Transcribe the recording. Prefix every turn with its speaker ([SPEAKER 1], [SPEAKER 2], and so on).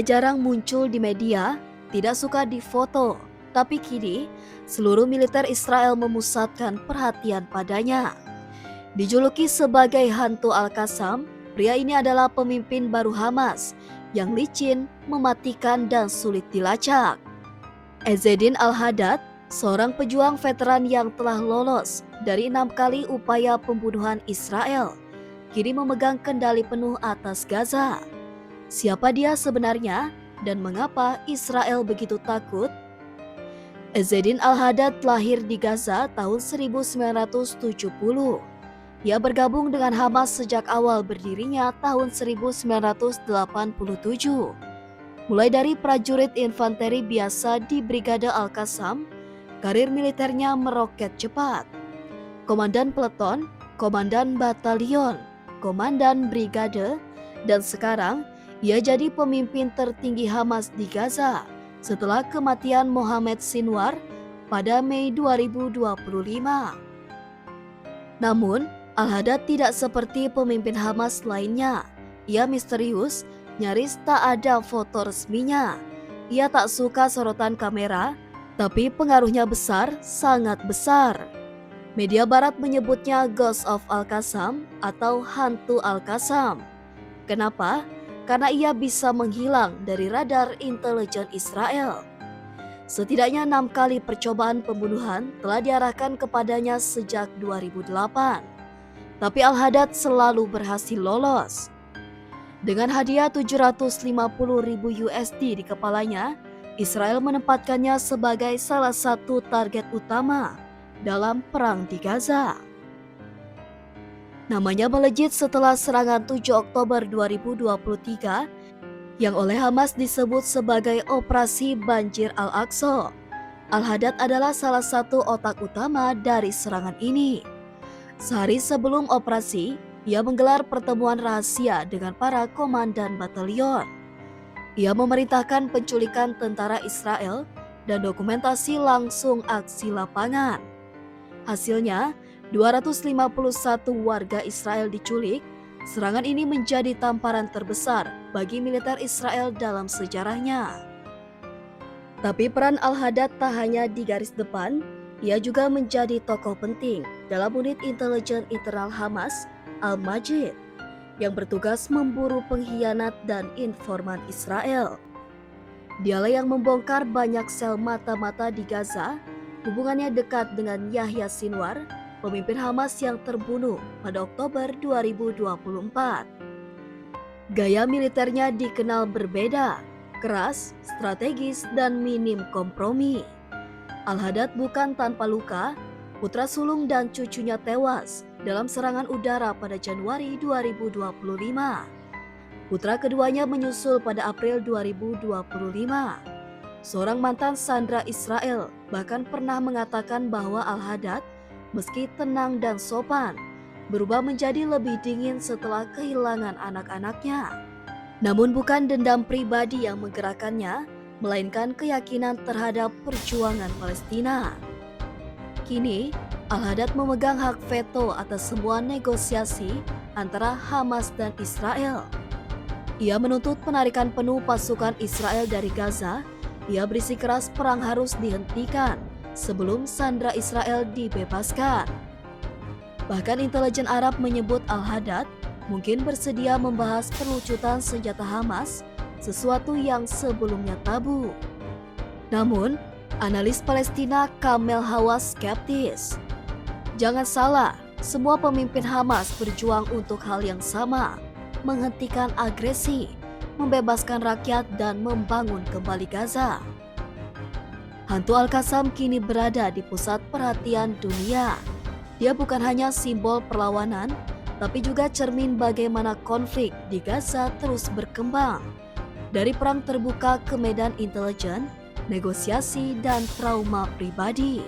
[SPEAKER 1] jarang muncul di media, tidak suka difoto, tapi kini seluruh militer Israel memusatkan perhatian padanya. Dijuluki sebagai hantu Al-Qassam, pria ini adalah pemimpin baru Hamas yang licin, mematikan, dan sulit dilacak. Ezzedine Al-Haddad, seorang pejuang veteran yang telah lolos dari 6 kali upaya pembunuhan Israel, kini memegang kendali penuh atas Gaza. Siapa dia sebenarnya dan mengapa Israel begitu takut? Ezzedine Al-Haddad lahir di Gaza tahun 1970. Ia bergabung dengan Hamas sejak awal berdirinya tahun 1987. Mulai dari prajurit infanteri biasa di Brigade Al-Qassam, karir militernya meroket cepat. Komandan peleton, komandan batalion, komandan brigade, dan sekarang ia jadi pemimpin tertinggi Hamas di Gaza setelah kematian Mohammed Sinwar pada Mei 2025. Namun, Al-Haddad tidak seperti pemimpin Hamas lainnya. Ia misterius, nyaris tak ada foto resminya. Ia tak suka sorotan kamera, tapi pengaruhnya besar, sangat besar. Media barat menyebutnya Ghost of Al-Qassam atau Hantu Al-Qassam. Kenapa? Karena ia bisa menghilang dari radar intelijen Israel. Setidaknya 6 kali percobaan pembunuhan telah diarahkan kepadanya sejak 2008. Tapi Al-Haddad selalu berhasil lolos. Dengan hadiah 750.000 USD di kepalanya, Israel menempatkannya sebagai salah satu target utama dalam perang di Gaza. Namanya melejit setelah serangan 7 Oktober 2023 yang oleh Hamas disebut sebagai Operasi Banjir Al-Aqsa. Al-Haddad adalah salah satu otak utama dari serangan ini. Sehari sebelum operasi, ia menggelar pertemuan rahasia dengan para komandan batalion. Ia memerintahkan penculikan tentara Israel dan dokumentasi langsung aksi lapangan. Hasilnya, 251 warga Israel diculik. Serangan ini menjadi tamparan terbesar bagi militer Israel dalam sejarahnya. Tapi peran Al-Haddad tak hanya di garis depan, ia juga menjadi tokoh penting dalam unit intelijen internal Hamas, Al-Majid, yang bertugas memburu pengkhianat dan informan Israel. Dialah yang membongkar banyak sel mata-mata di Gaza. Hubungannya dekat dengan Yahya Sinwar, pemimpin Hamas yang terbunuh pada Oktober 2024. Gaya militernya dikenal berbeda, keras, strategis, dan minim kompromi. Al-Haddad bukan tanpa luka. Putra sulung dan cucunya tewas dalam serangan udara pada Januari 2025. Putra keduanya menyusul pada April 2025. Seorang mantan sandera Israel bahkan pernah mengatakan bahwa Al-Haddad, meski tenang dan sopan, berubah menjadi lebih dingin setelah kehilangan anak-anaknya. Namun bukan dendam pribadi yang menggerakkannya, melainkan keyakinan terhadap perjuangan Palestina. Kini, Al-Haddad memegang hak veto atas semua negosiasi antara Hamas dan Israel. Ia menuntut penarikan penuh pasukan Israel dari Gaza. Ia bersikeras perang harus dihentikan sebelum sandera Israel dibebaskan. Bahkan intelijen Arab menyebut Al-Haddad mungkin bersedia membahas perlucutan senjata Hamas, sesuatu yang sebelumnya tabu. Namun, analis Palestina Kamel Hawas skeptis. Jangan salah, semua pemimpin Hamas berjuang untuk hal yang sama, menghentikan agresi, membebaskan rakyat, dan membangun kembali Gaza. Hantu Al-Qassam kini berada di pusat perhatian dunia. Dia bukan hanya simbol perlawanan, tapi juga cermin bagaimana konflik di Gaza terus berkembang. Dari perang terbuka ke medan intelijen, negosiasi, dan trauma pribadi.